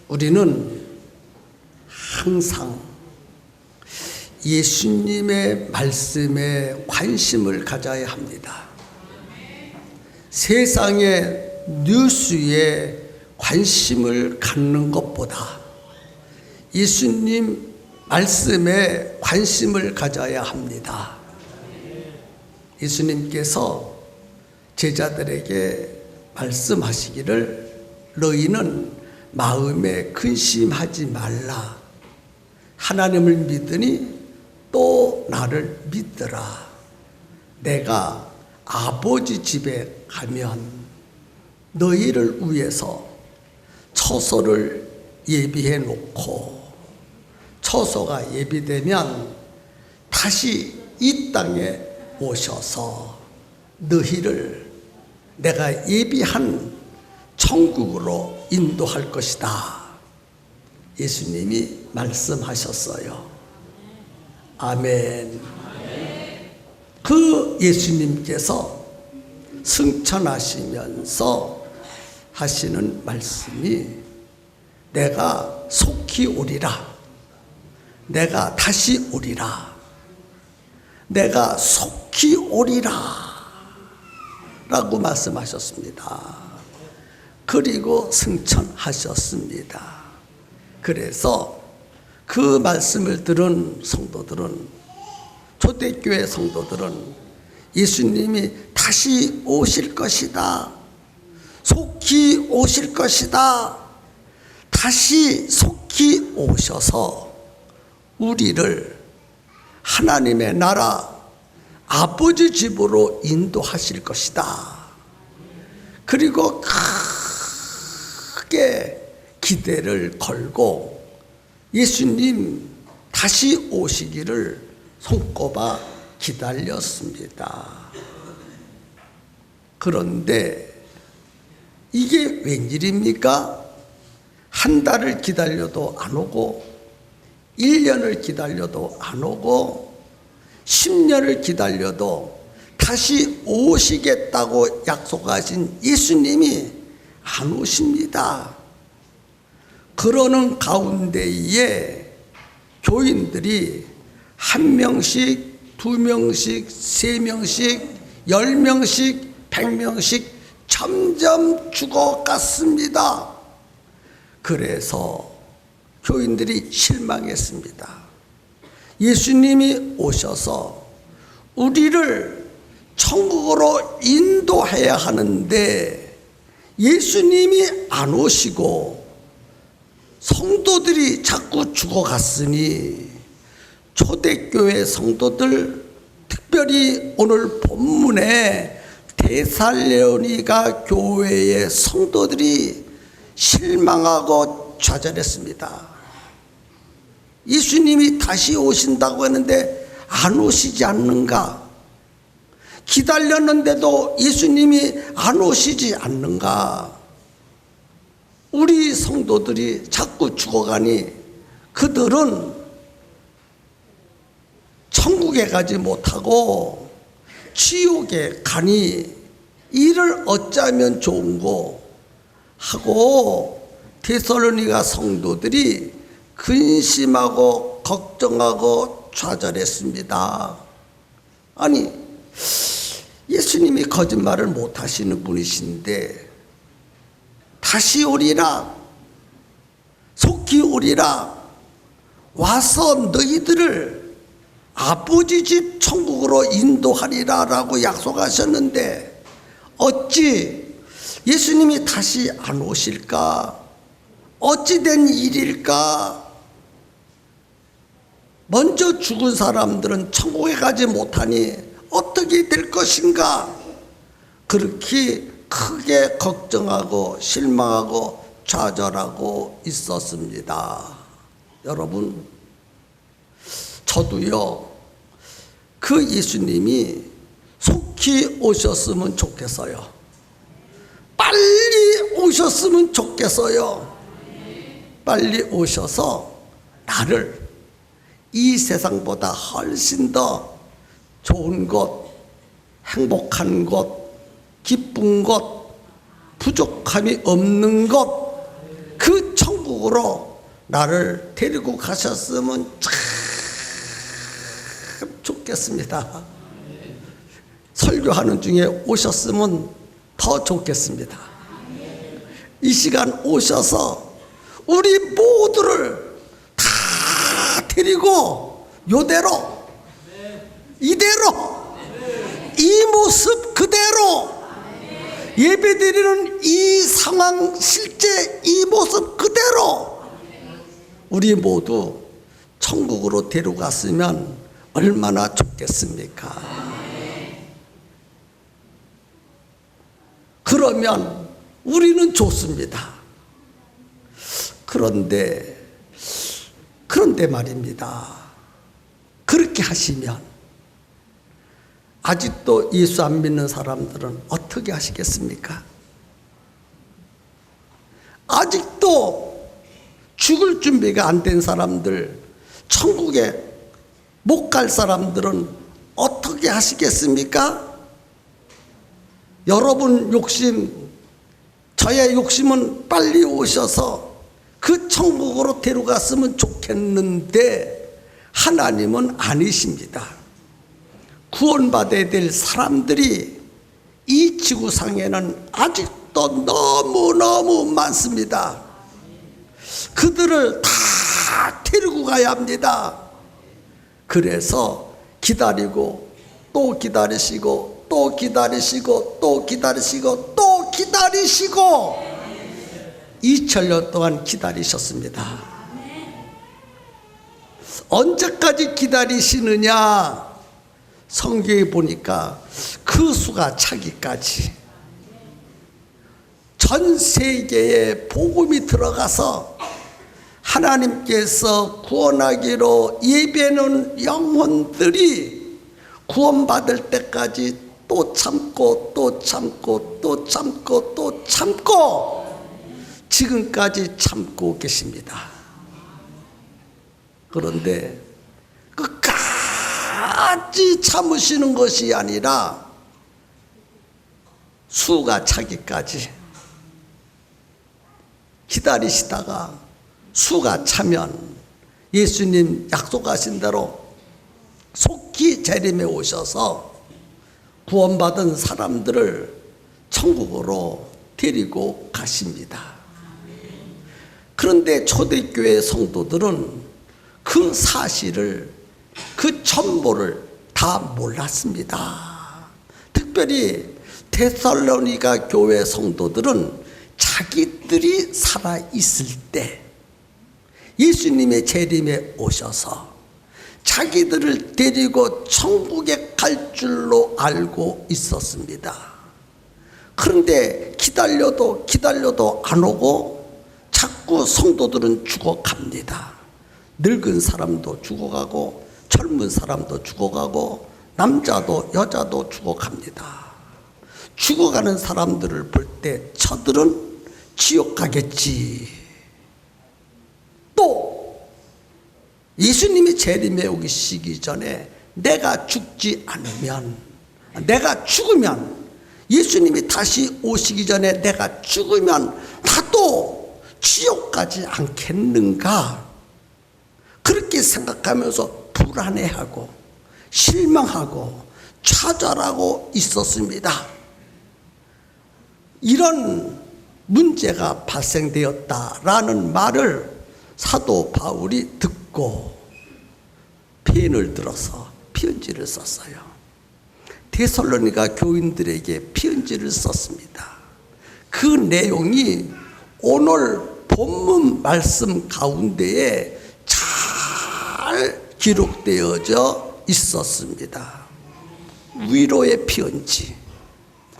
우리는 항상 예수님의 말씀에 관심을 가져야 합니다. 세상의 뉴스에 관심을 갖는 것보다 예수님 말씀에 관심을 가져야 합니다. 예수님께서 제자들에게 말씀하시기를 너희는 마음에 근심하지 말라. 하나님을 믿으니 또 나를 믿더라. 내가 아버지 집에 가면 너희를 위해서 처소를 예비해 놓고 처소가 예비되면 다시 이 땅에 오셔서 너희를 내가 예비한 천국으로 인도할 것이다. 예수님이 말씀하셨어요. 아멘. 그 예수님께서 승천하시면서 하시는 말씀이 내가 속히 오리라. 내가 다시 오리라. 내가 속히 오리라. 라고 말씀하셨습니다. 그리고 승천하셨습니다. 그래서 그 말씀을 들은 성도들은, 초대교회 성도들은 예수님이 다시 오실 것이다. 속히 오실 것이다. 다시 속히 오셔서 우리를 하나님의 나라 아버지 집으로 인도하실 것이다. 그리고 크게 기대를 걸고 예수님 다시 오시기를 손꼽아 기다렸습니다. 그런데 이게 웬일입니까? 한 달을 기다려도 안 오고 1년을 기다려도 안 오고 10년을 기다려도 다시 오시겠다고 약속하신 예수님이 안 오십니다. 그러는 가운데에 교인들이 1명씩, 2명씩, 3명씩, 10명씩, 100명씩 점점 죽어갔습니다. 그래서 교인들이 실망했습니다. 예수님이 오셔서 우리를 천국으로 인도해야 하는데 예수님이 안 오시고 성도들이 자꾸 죽어갔으니 초대교회 성도들, 특별히 오늘 본문에 데살로니가 교회의 성도들이 실망하고 좌절했습니다. 예수님이 다시 오신다고 했는데 안 오시지 않는가? 기다렸는데도 예수님이 안 오시지 않는가? 우리 성도들이 자꾸 죽어가니 그들은 천국에 가지 못하고 지옥에 가니 이를 어쩌면 좋은고 하고 데살로니가 성도들이 근심하고 걱정하고 좌절했습니다. 아니, 예수님이 거짓말을 못하시는 분이신데 다시 오리라, 속히 오리라, 와서 너희들을 아버지 집 천국으로 인도하리라 라고 약속하셨는데 어찌 예수님이 다시 안 오실까? 어찌 된 일일까? 먼저 죽은 사람들은 천국에 가지 못하니 어떻게 될 것인가? 그렇게 크게 걱정하고 실망하고 좌절하고 있었습니다. 여러분, 저도요, 그 예수님이 속히 오셨으면 좋겠어요. 빨리 오셨으면 좋겠어요. 빨리 오셔서 나를 이 세상보다 훨씬 더 좋은 것, 행복한 것, 기쁜 것, 부족함이 없는 것, 그 천국 천국으로 나를 데리고 가셨으면 참 좋겠습니다. 설교하는 중에 오셨으면 더 좋겠습니다. 이 시간 오셔서 우리 모두를 다 데리고 요대로, 이대로, 이 모습 그대로 예배드리는 이 상황, 실제 이 모습 그대로 우리 모두 천국으로 데려갔으면 얼마나 좋겠습니까? 그러면 우리는 좋습니다. 그런데 말입니다. 그렇게 하시면 아직도 예수 안 믿는 사람들은 어떻게 하시겠습니까? 아직도 죽을 준비가 안 된 사람들, 천국에 못 갈 사람들은 어떻게 하시겠습니까? 여러분 욕심, 저의 욕심은 빨리 오셔서 그 천국으로 데려갔으면 좋겠는데 하나님은 아니십니다. 구원받아야 될 사람들이 이 지구상에는 아직도 너무너무 많습니다. 그들을 다 데리고 가야 합니다. 그래서 기다리고 또 기다리시고 또 기다리시고 또 기다리시고 또 기다리시고 2000년 동안 기다리셨습니다. 언제까지 기다리시느냐? 성경에 보니까 그 수가 차기까지 전 세계에 복음이 들어가서 하나님께서 구원하기로 예배하는 영혼들이 구원받을 때까지 또 참고 또 참고 또 참고 또 참고 지금까지 참고 계십니다. 그런데 끝까지 참으시는 것이 아니라 수가 차기까지 기다리시다가 수가 차면 예수님 약속하신 대로 속히 재림에 오셔서 구원받은 사람들을 천국으로 데리고 가십니다. 그런데 초대교회 성도들은 그 사실을, 그 전모를 다 몰랐습니다. 특별히 데살로니가 교회 성도들은 자기들이 살아있을 때 예수님의 재림에 오셔서 자기들을 데리고 천국에 갈 줄로 알고 있었습니다. 그런데 기다려도 안 오고 자꾸 성도들은 죽어갑니다. 늙은 사람도 죽어가고 젊은 사람도 죽어가고 남자도 여자도 죽어갑니다. 죽어가는 사람들을 볼 때 저들은 지옥 가겠지. 또 예수님이 재림에 오시기 전에 내가 죽지 않으면, 내가 죽으면, 예수님이 다시 오시기 전에 내가 죽으면 나도 지옥 가지 않겠는가? 그렇게 생각하면서 불안해하고 실망하고 좌절하고 있었습니다. 이런 문제가 발생되었다라는 말을 사도 바울이 듣고 펜을 들어서 편지를 썼어요. 데살로니가 교인들에게 편지를 썼습니다. 그 내용이 오늘 본문 말씀 가운데에 잘 기록되어져 있었습니다. 위로의 편지,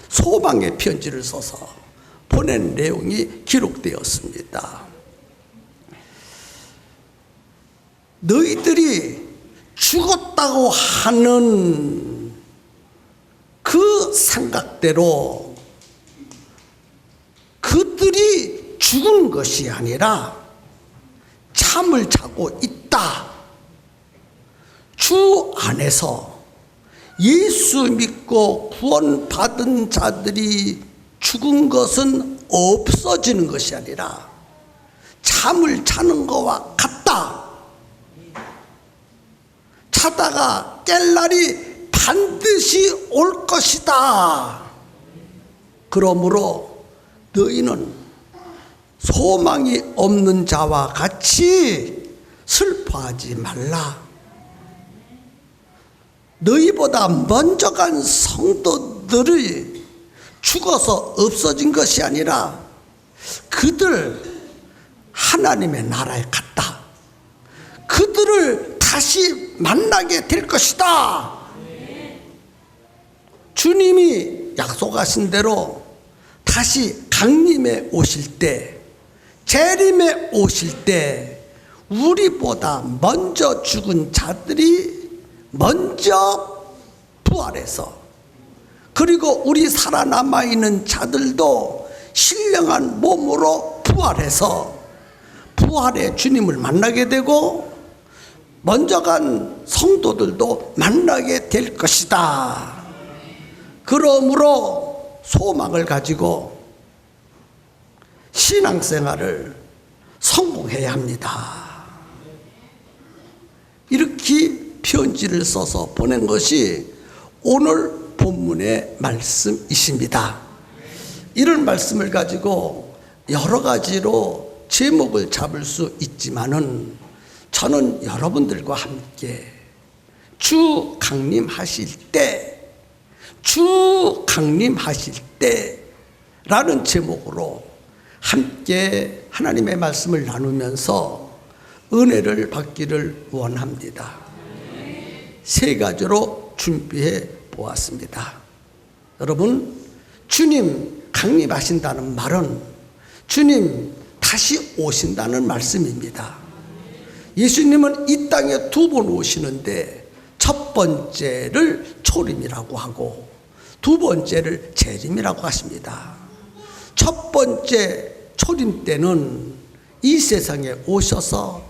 소망의 편지를 써서 보낸 내용이 기록되었습니다. 너희들이 죽었다고 하는 그 생각대로 그들이 죽은 것이 아니라 잠을 자고 있다. 주 안에서 예수 믿고 구원받은 자들이 죽은 것은 없어지는 것이 아니라 잠을 자는 것과 같다. 자다가 깰 날이 반드시 올 것이다. 그러므로 너희는 소망이 없는 자와 같이 슬퍼하지 말라. 너희보다 먼저 간 성도들이 죽어서 없어진 것이 아니라 그들 하나님의 나라에 갔다. 그들을 다시 만나게 될 것이다. 주님이 약속하신 대로 다시 강림에 오실 때, 재림에 오실 때 우리보다 먼저 죽은 자들이 먼저 부활해서, 그리고 우리 살아남아 있는 자들도 신령한 몸으로 부활해서 부활의 주님을 만나게 되고 먼저 간 성도들도 만나게 될 것이다. 그러므로 소망을 가지고 신앙생활을 성공해야 합니다. 이렇게 편지를 써서 보낸 것이 오늘 본문의 말씀이십니다. 이런 말씀을 가지고 여러 가지로 제목을 잡을 수 있지만은 저는 여러분들과 함께 주 강림하실 때 라는 제목으로 함께 하나님의 말씀을 나누면서 은혜를 받기를 원합니다. 세 가지로 준비해 보았습니다. 여러분, 주님 강림하신다는 말은 주님 다시 오신다는 말씀입니다. 예수님은 이 땅에 두 번 오시는데 첫 번째를 초림이라고 하고 두 번째를 재림이라고 하십니다. 첫 번째 초림 때는 이 세상에 오셔서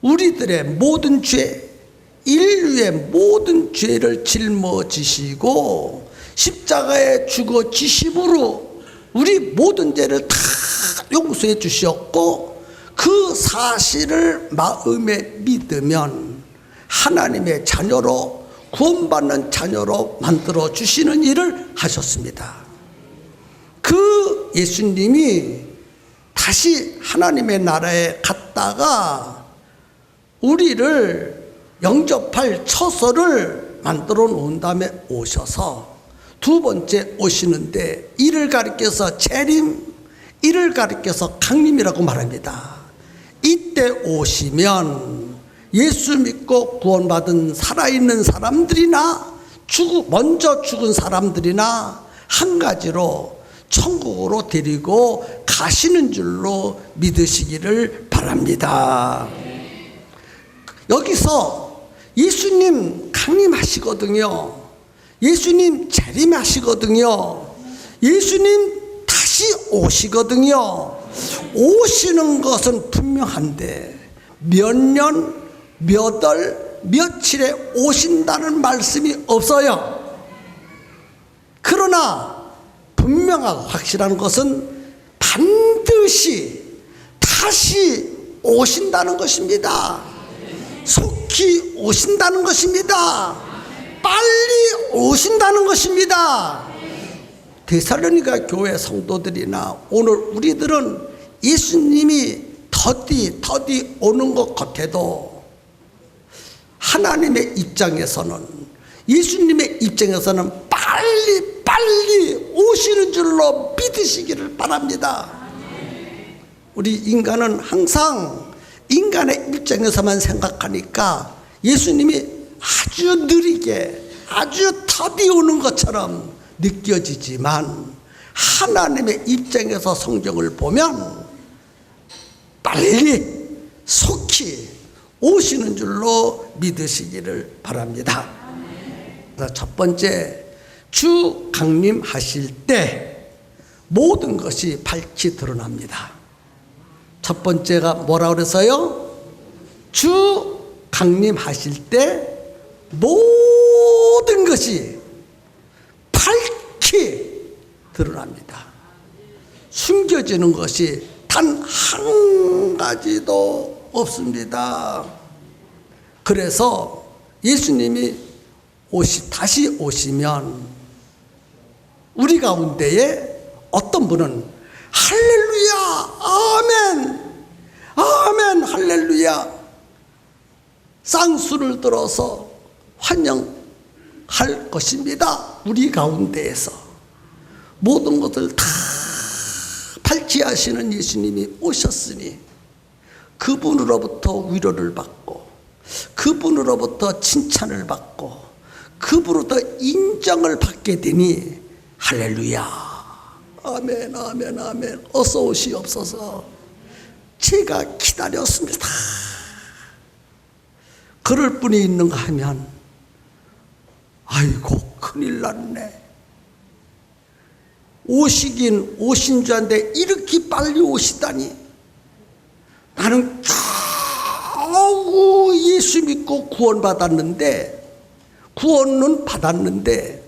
우리들의 모든 죄, 인류의 모든 죄를 짊어지시고 십자가에 죽어지심으로 우리 모든 죄를 다 용서해 주셨고, 그 사실을 마음에 믿으면 하나님의 자녀로, 구원받는 자녀로 만들어 주시는 일을 하셨습니다. 그 예수님이 다시 하나님의 나라에 갔다가 우리를 영접할 처소를 만들어 놓은 다음에 오셔서 두 번째 오시는데 이를 가리켜서 재림, 이를 가리켜서 강림이라고 말합니다. 이때 오시면 예수 믿고 구원받은 살아있는 사람들이나 먼저 죽은 사람들이나 한 가지로 천국으로 데리고 가시는 줄로 믿으시기를 바랍니다. 여기서 예수님 강림하시거든요. 예수님 재림하시거든요. 예수님 다시 오시거든요. 오시는 것은 분명한데 몇 년, 몇 월, 며칠에 오신다는 말씀이 없어요. 그러나 분명하고 확실한 것은 반드시 다시 오신다는 것입니다. 속히 오신다는 것입니다. 빨리 오신다는 것입니다. 데살로니가 교회 성도들이나 오늘 우리들은 예수님이 더디 오는 것 같아도 하나님의 입장에서는, 예수님의 입장에서는 빨리 오시는 줄로 믿으시기를 바랍니다. 우리 인간은 항상 인간의 입장에서만 생각하니까 예수님이 아주 느리게, 아주 더디 오는 것처럼 느껴지지만 하나님의 입장에서 성경을 보면 빨리 속히 오시는 줄로 믿으시기를 바랍니다. 첫 번째, 주 강림하실 때 모든 것이 밝히 드러납니다. 첫 번째가 뭐라고 그래서요? 주 강림하실 때 모든 것이 밝히 드러납니다. 숨겨지는 것이 다 단 한 가지도 없습니다. 그래서 예수님이 다시 오시면 우리 가운데에 어떤 분은 할렐루야, 아멘, 아멘, 할렐루야 쌍수를 들어서 환영할 것입니다. 우리 가운데에서 모든 것을 다 발치하시는 예수님이 오셨으니 그분으로부터 위로를 받고 그분으로부터 칭찬을 받고 그분으로부터 인정을 받게 되니 할렐루야, 아멘, 아멘, 아멘, 어서 오시옵소서. 제가 기다렸습니다. 그럴 분이 있는가 하면 아이고 큰일 났네. 오시긴 오신 줄 알았는데 이렇게 빨리 오시다니. 나는 겨우 예수 믿고 구원은 받았는데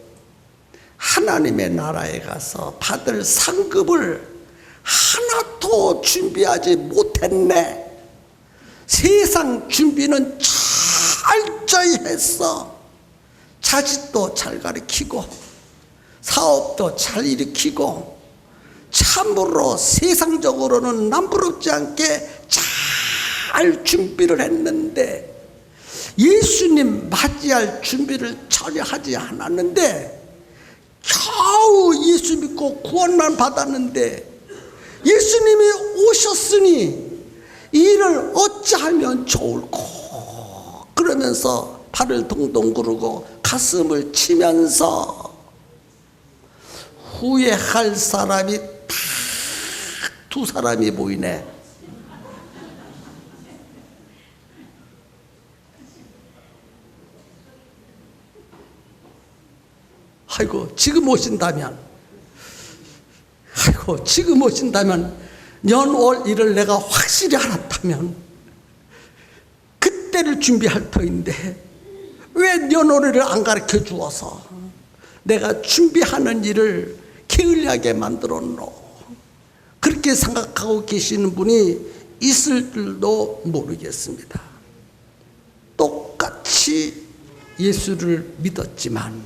하나님의 나라에 가서 받을 상급을 하나도 준비하지 못했네. 세상 준비는 철저히 했어. 자식도 잘 가르치고 사업도 잘 일으키고 참으로 세상적으로는 남부럽지 않게 잘 준비를 했는데 예수님 맞이할 준비를 전혀 하지 않았는데 겨우 예수 믿고 구원만 받았는데 예수님이 오셨으니 이 일을 어찌하면 좋을꼬 그러면서 발을 동동 구르고 가슴을 치면서 후회할 사람이 딱 두 사람이 보이네. 아이고 지금 오신다면 연올 일을 내가 확실히 알았다면 그때를 준비할 터인데 왜 연올일을 안 가르쳐 주어서 내가 준비하는 일을 게을리하게 만들었노. 그렇게 생각하고 계시는 분이 있을 줄도 모르겠습니다. 똑같이 예수를 믿었지만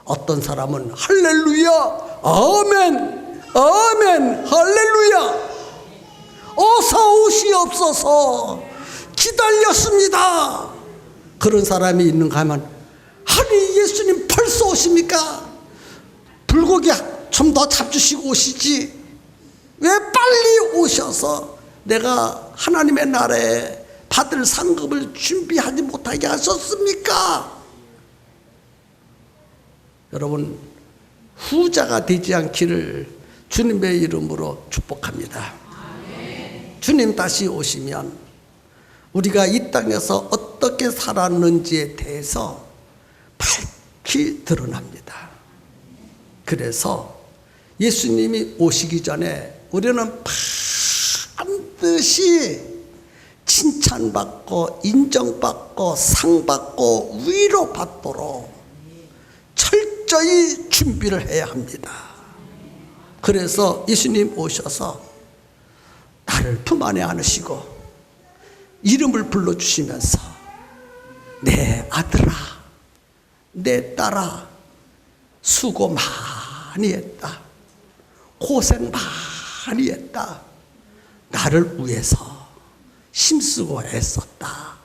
어떤 사람은 할렐루야, 아멘, 아멘, 할렐루야, 어서 오시옵소서, 기다렸습니다. 그런 사람이 있는가 하면 아니 예수님 벌써 오십니까? 불고기 좀 더 잡수시고 오시지 왜 빨리 오셔서 내가 하나님의 나라에 받을 상급을 준비하지 못하게 하셨습니까? 여러분 후자가 되지 않기를 주님의 이름으로 축복합니다. 주님 다시 오시면 우리가 이 땅에서 어떻게 살았는지에 대해서 밝히 드러납니다. 그래서 예수님이 오시기 전에 우리는 반드시 칭찬받고 인정받고 상받고 위로받도록 철저히 준비를 해야 합니다. 그래서 예수님 오셔서 나를 품 안에 안으시고 이름을 불러주시면서 내 아들아 내 딸아 수고 많이 했다. 고생 많이 했다. 나를 위해서 힘쓰고 애썼다.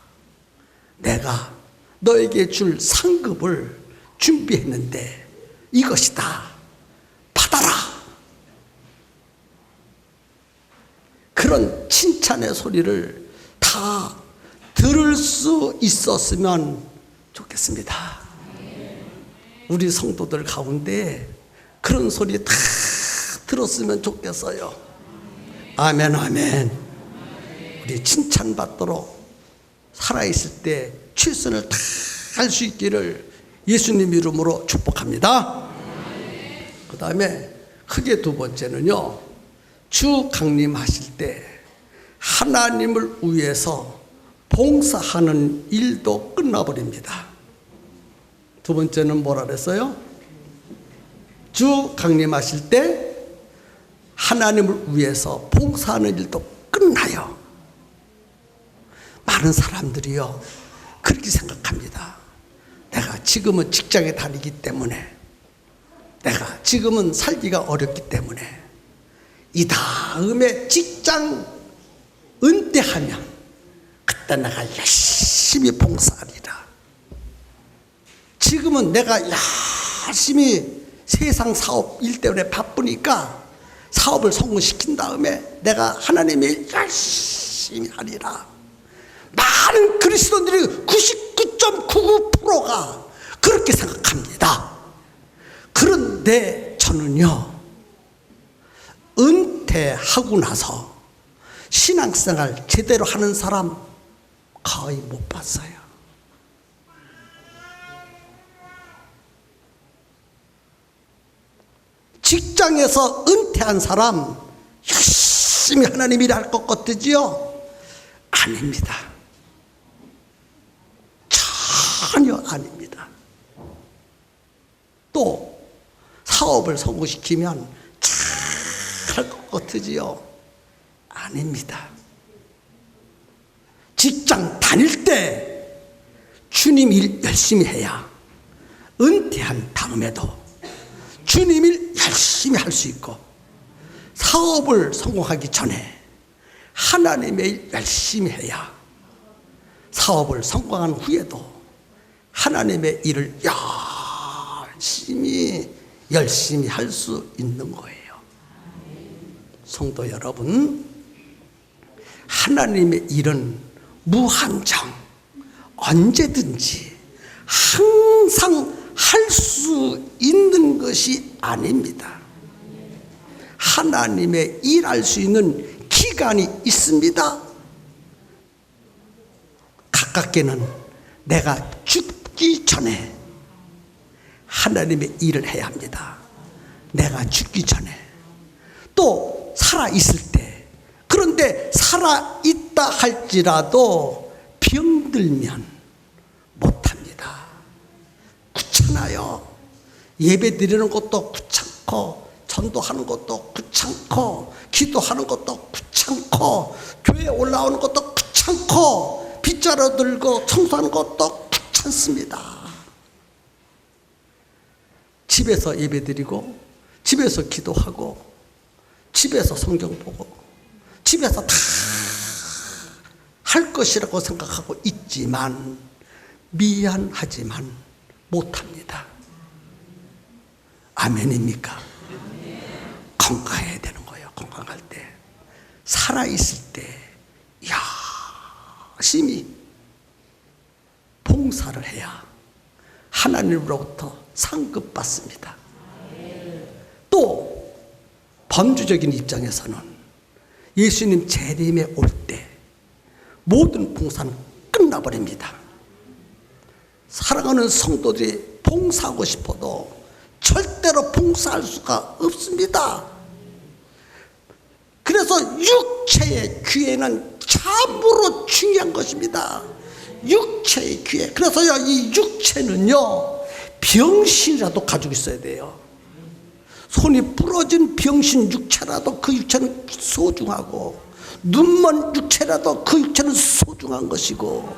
내가 너에게 줄 상급을 준비했는데 이것이다. 받아라. 그런 칭찬의 소리를 다 들을 수 있었으면 좋겠습니다. 우리 성도들 가운데 그런 소리 다 들었으면 좋겠어요. 아멘, 아멘. 우리 칭찬받도록 살아있을 때 최선을 다할 수 있기를 예수님 이름으로 축복합니다. 그 다음에 크게 두 번째는요, 주 강림하실 때 하나님을 위해서 봉사하는 일도 끝나버립니다. 두 번째는 뭐라 그랬어요? 주 강림하실 때 하나님을 위해서 봉사하는 일도 끝나요. 많은 사람들이요 그렇게 생각합니다. 내가 지금은 직장에 다니기 때문에, 내가 지금은 살기가 어렵기 때문에 이 다음에 직장 은퇴하면 그때 내가 열심히 봉사하리라. 지금은 내가 열심히 세상 사업 일 때문에 바쁘니까 사업을 성공시킨 다음에 내가 하나님의 일 열심히 하리라. 많은 그리스도인들이 99.99%가 그렇게 생각합니다. 그런데 저는요 은퇴하고 나서 신앙생활 제대로 하는 사람 거의 못 봤어요. 직장에서 은퇴한 사람 열심히 하나님 일 할 것 같으지요? 아닙니다. 전혀 아닙니다. 또 사업을 성공시키면 잘 할 것 같으지요? 아닙니다. 직장 다닐 때 주님 일 열심히 해야 은퇴한 다음에도 주님 일 열심히 할 수 있고, 사업을 성공하기 전에 하나님의 일 열심히 해야 사업을 성공한 후에도 하나님의 일을 열심히 할 수 있는 거예요. 성도 여러분, 하나님의 일은 무한정 언제든지 항상 할 수 있는 것이 아닙니다. 하나님의 일할 수 있는 기간이 있습니다. 가깝게는 내가 죽기 전에 하나님의 일을 해야 합니다. 내가 죽기 전에. 또 살아있을 때. 그런데 살아있다 할지라도 병들면 못합니다. 귀찮아요. 예배 드리는 것도 귀찮고, 전도하는 것도 귀찮고, 기도하는 것도 귀찮고, 교회 올라오는 것도 귀찮고, 빗자루 들고 청소하는 것도 귀찮습니다. 집에서 예배 드리고, 집에서 기도하고, 집에서 성경 보고, 집에서 다 할 것이라고 생각하고 있지만 미안하지만 못합니다. 아멘입니까? 건강해야 되는 거예요. 건강할 때, 살아있을 때 열심히 봉사를 해야 하나님으로부터 상급받습니다. 또 범주적인 입장에서는 예수님 재림에 올 때 모든 봉사는 끝나버립니다. 사랑하는 성도들이 봉사하고 싶어도 절대로 봉사할 수가 없습니다. 그래서 육체의 귀에는 참으로 중요한 것입니다. 육체의 귀에. 그래서요, 이 육체는요 병신이라도 가지고 있어야 돼요. 손이 부러진 병신 육체라도 그 육체는 소중하고, 눈먼 육체라도 그 육체는 소중한 것이고,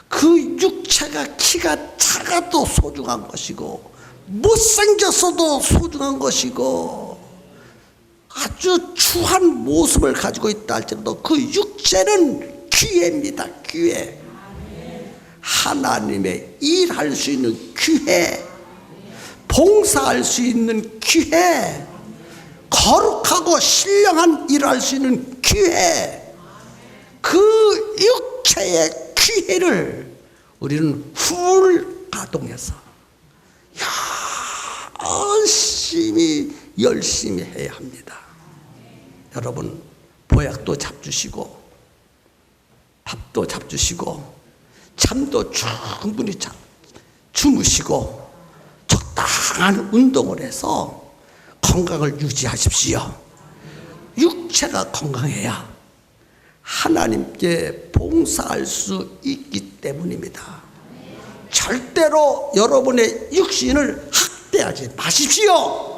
그 육체가 키가 작아도 소중한 것이고, 못생겼어도 소중한 것이고, 아주 추한 모습을 가지고 있다 할지라도 그 육체는 귀해입니다. 귀해. 하나님의 일할 수 있는 귀해, 봉사할 수 있는 귀해, 거룩하고 신령한 일을 할 수 있는 귀해, 그 육체의 귀해를 우리는 훌 가동해서 열심히 해야 합니다. 여러분, 보약도 잡수시고 밥도 잡수시고 잠도 충분히 주무시고 적당한 운동을 해서 건강을 유지하십시오. 육체가 건강해야 하나님께 봉사할 수 있기 때문입니다. 절대로 여러분의 육신을 학대하지 마십시오.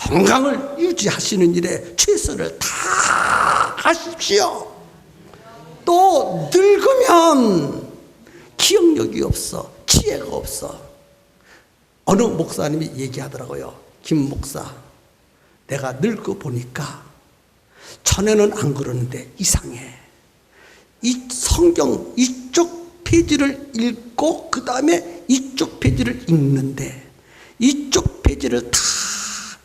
건강을 유지하시는 일에 최선을 다하십시오. 또 늙으면 기억력이 없어, 지혜가 없어. 어느 목사님이 얘기하더라고요. 김 목사, 내가 늙어 보니까 전에는 안 그러는데 이상해. 이 성경 이쪽 페이지를 읽고 그 다음에 이쪽 페이지를 읽는데 이쪽 페이지를 다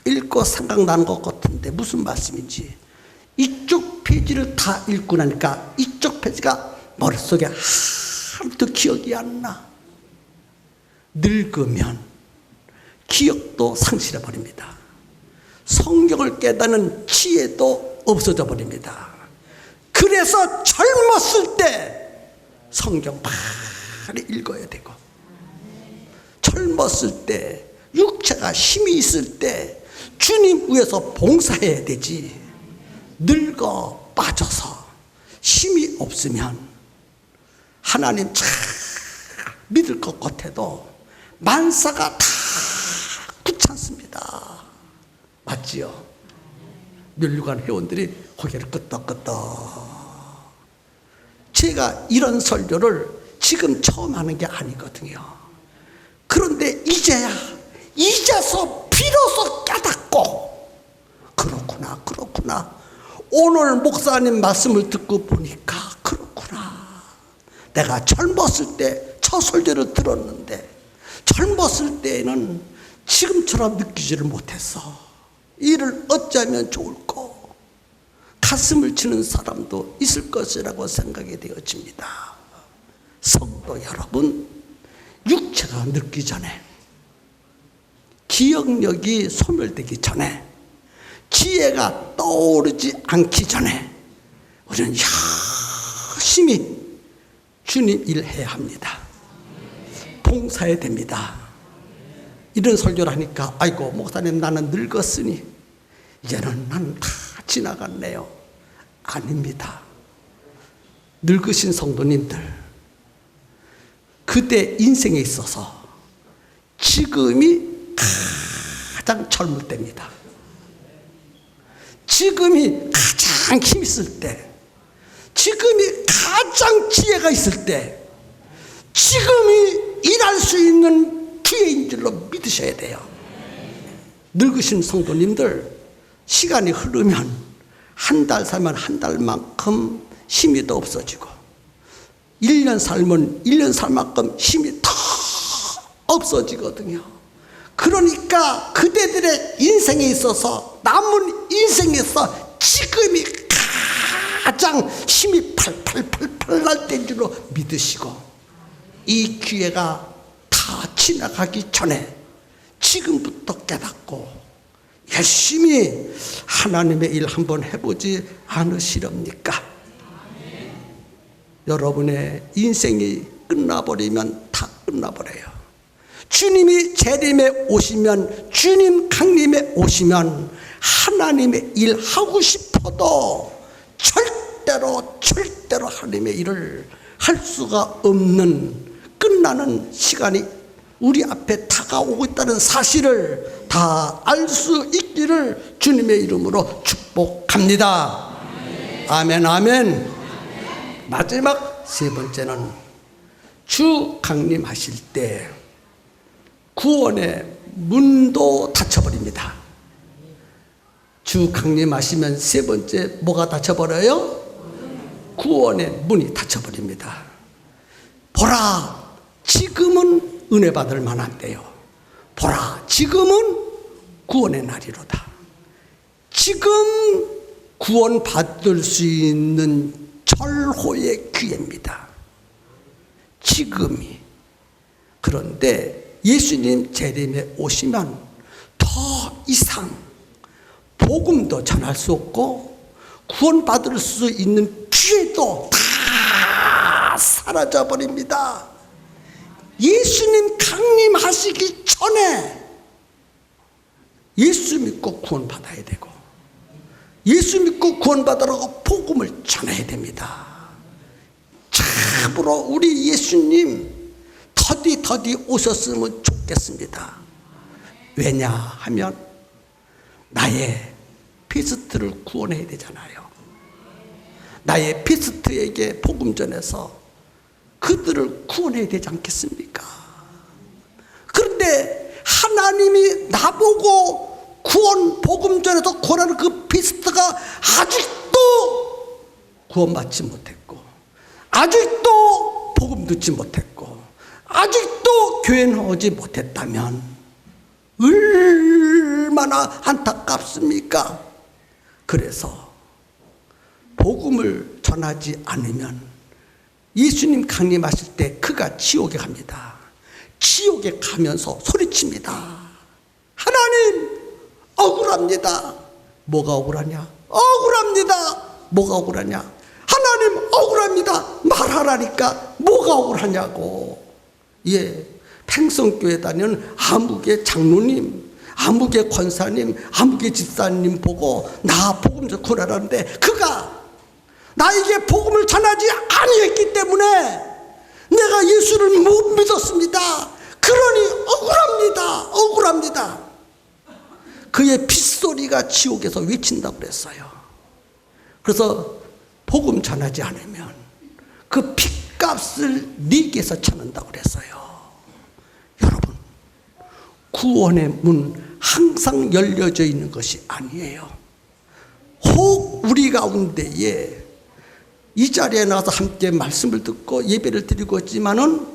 읽고 생각나는 것 같은데 무슨 말씀인지 이쪽 페이지를 다 읽고 나니까 이쪽 페이지가 머릿속에 하나도 기억이 안 나. 늙으면 기억도 상실해 버립니다. 성경을 깨닫는 지혜도 없어져 버립니다. 그래서 젊었을 때 성경 많이 읽어야 되고, 젊었을 때 육체가 힘이 있을 때 주님 위해서 봉사해야 되지. 늙어 빠져서 힘이 없으면 하나님 참 믿을 것 같아도 만사가 다 귀찮습니다. 맞지요? 멸류관 회원들이 고개를 끄덕끄덕. 제가 이런 설교를 지금 처음 하는 게 아니거든요. 그런데 이제서 비로소 깨닫고, 그렇구나. 오늘 목사님 말씀을 듣고 보니까 그렇구나. 내가 젊었을 때 저 설교를 들었는데 젊었을 때에는 지금처럼 느끼지를 못했어. 이를 어쩌면 좋을까? 가슴을 치는 사람도 있을 것이라고 생각이 되어집니다. 성도 여러분, 육체가 늙기 전에, 기억력이 소멸되기 전에, 지혜가 떠오르지 않기 전에 우리는 열심히 주님 일해야 합니다. 봉사해야 됩니다. 이런 설교를 하니까 아이고 목사님 나는 늙었으니 이제는 나는 다 지나갔네요. 아닙니다. 늙으신 성도님들, 그때 인생에 있어서 지금이 가장 젊을 때입니다. 지금이 가장 힘 있을 때, 지금이 가장 지혜가 있을 때, 지금이 일할 수 있는 기회인 줄로 믿으셔야 돼요. 늙으신 성도님들, 시간이 흐르면 한 달 살면 한 달만큼 힘이 더 없어지고 1년 살면 1년 살 만큼 힘이 더 없어지거든요. 그러니까 그대들의 인생에 있어서, 남은 인생에서 지금이 가장 힘이 팔팔팔팔 날 때인 줄로 믿으시고, 이 기회가 다 지나가기 전에 지금부터 깨닫고 열심히 하나님의 일 한번 해보지 않으시렵니까? 여러분의 인생이 끝나버리면 다 끝나버려요. 주님이 재림에 오시면, 주님 강림에 오시면 하나님의 일 하고 싶어도 절대로 하나님의 일을 할 수가 없는, 끝나는 시간이 우리 앞에 다가오고 있다는 사실을 다 알 수 있기를 주님의 이름으로 축복합니다. 아멘, 아멘. 마지막 세 번째는 주 강림하실 때 구원의 문도 닫혀버립니다. 주 강림하시면 세 번째 뭐가 닫혀버려요? 구원의 문이 닫혀버립니다. 보라, 지금은 은혜 받을 만한데요. 보라, 지금은 구원의 날이로다. 지금 구원 받을 수 있는 절호의 기회입니다. 지금이. 그런데 예수님 재림에 오시면 더 이상 복음도 전할 수 없고 구원 받을 수 있는 기회도 다 사라져 버립니다. 예수님 강림하시기 전에 예수 믿고 구원 받아야 되고, 예수 믿고 구원 받으라고 복음을 전해야 됩니다. 참으로 우리 예수님 더디 오셨으면 좋겠습니다. 왜냐하면 나의 피스트를 구원해야 되잖아요. 나의 피스트에게 복음 전해서 그들을 구원해야 되지 않겠습니까? 그런데 하나님이 나보고 구원 복음 전해서 구원하는 그 피스트가 아직도 구원받지 못했고, 아직도 복음 듣지 못했고, 아직도 교회 나오지 못했다면 얼마나 안타깝습니까? 그래서 복음을 전하지 않으면 예수님 강림하실 때 그가 지옥에 갑니다. 지옥에 가면서 소리칩니다. 하나님 억울합니다. 뭐가 억울하냐? 억울합니다. 뭐가 억울하냐? 하나님 억울합니다. 말하라니까 뭐가 억울하냐고. 예, 팽성교회 다니는 아무개 장로님, 아무개 권사님, 아무개 집사님 보고 나 복음 좀 구하라는데 그가 나에게 복음을 전하지 아니했기 때문에 내가 예수를 못 믿었습니다. 그러니 억울합니다. 억울합니다. 그의 핏소리가 지옥에서 외친다고 그랬어요. 그래서 복음 전하지 않으면 그 핏값을 네게서 찾는다고 그랬어요. 여러분, 구원의 문 항상 열려져 있는 것이 아니에요. 혹 우리 가운데에 이 자리에 나와서 함께 말씀을 듣고 예배를 드리고 있지만은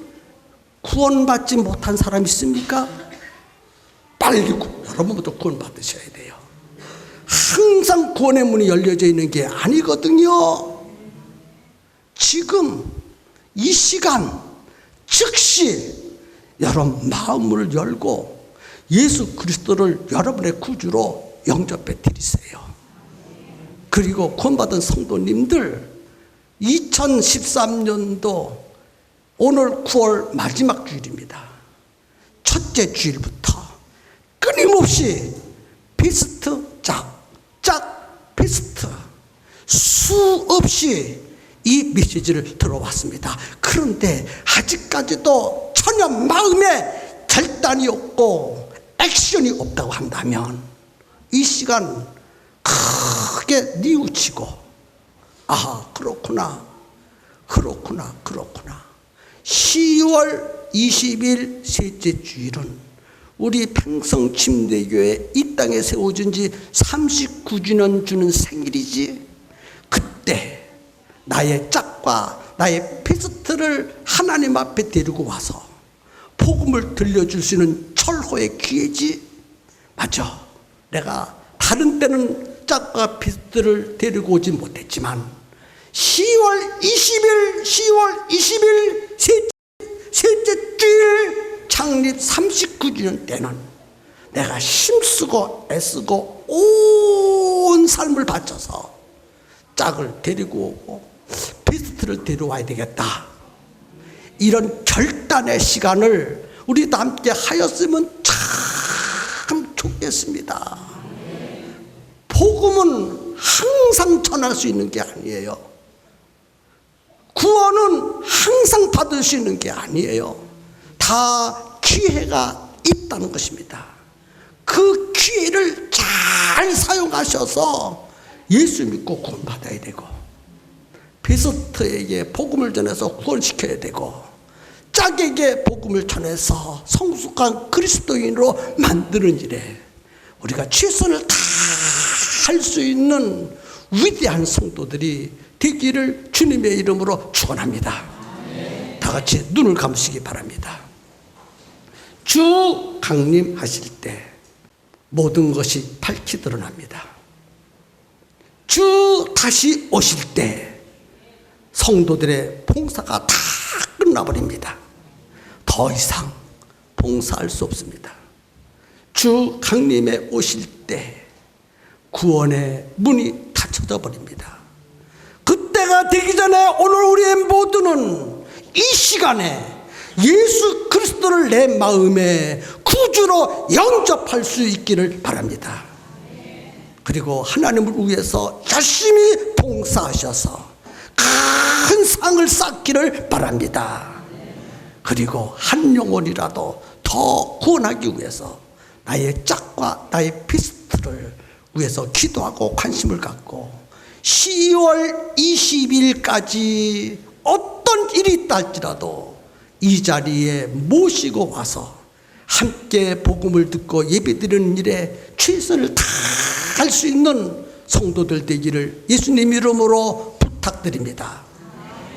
구원받지 못한 사람 있습니까? 빨리 여러분부터 구원 받으셔야 돼요. 항상 구원의 문이 열려져 있는 게 아니거든요. 지금 이 시간 즉시 여러분 마음을 열고 예수 그리스도를 여러분의 구주로 영접해 드리세요. 그리고 구원받은 성도님들 2013년도 오늘 9월 마지막 주일입니다. 첫째 주일부터 끊임없이 피스트 짝 피스트 수없이 이 메시지를 들어왔습니다. 그런데 아직까지도 전혀 마음에 결단이 없고 액션이 없다고 한다면 이 시간 크게 뉘우치고 그렇구나 10월 20일 셋째 주일은 우리 팽성침대교회 이 땅에 세워진 지 39주년 주는 생일이지. 그때 나의 짝과 나의 피스트를 하나님 앞에 데리고 와서 복음을 들려줄 수 있는 철호의 기회지. 맞아, 내가 다른 때는 짝과 피스트를 데리고 오지 못했지만 10월 20일 셋째 주일 창립 39주년 때는 내가 힘쓰고 애쓰고 온 삶을 바쳐서 짝을 데리고 오고 피스트를 데려와야 되겠다. 이런 결단의 시간을 우리도 함께 하였으면 참 좋겠습니다. 복음은 항상 전할 수 있는 게 아니에요. 구원은 항상 받을 수 있는 게 아니에요. 다 기회가 있다는 것입니다. 그 기회를 잘 사용하셔서 예수 믿고 구원받아야 되고, 피스트에게 복음을 전해서 구원시켜야 되고, 짝에게 복음을 전해서 성숙한 그리스도인으로 만드는 일에 우리가 최선을 다할 수 있는 위대한 성도들이 되기를 주님의 이름으로 축원합니다. 다 같이 눈을 감으시기 바랍니다. 주 강림하실 때 모든 것이 밝히 드러납니다. 주 다시 오실 때 성도들의 봉사가 다 끝나버립니다. 더 이상 봉사할 수 없습니다. 주 강림에 오실 때 구원의 문이 닫혀져 버립니다. 그때가 되기 전에 오늘 우리의 모두는 이 시간에 예수 그리스도를 내 마음에 구주로 영접할 수 있기를 바랍니다. 그리고 하나님을 위해서 열심히 봉사하셔서 큰 상을 쌓기를 바랍니다. 그리고 한 영혼이라도 더 구원하기 위해서 나의 짝과 나의 피스트를 위해서 기도하고 관심을 갖고 10월 20일까지 어떤 일이 있다 할지라도 이 자리에 모시고 와서 함께 복음을 듣고 예배드리는 일에 최선을 다할 수 있는 성도들 되기를 예수님 이름으로 부탁드립니다.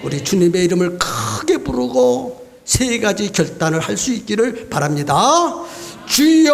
우리 주님의 이름을 크게 부르고 세 가지 결단을 할 수 있기를 바랍니다. 주여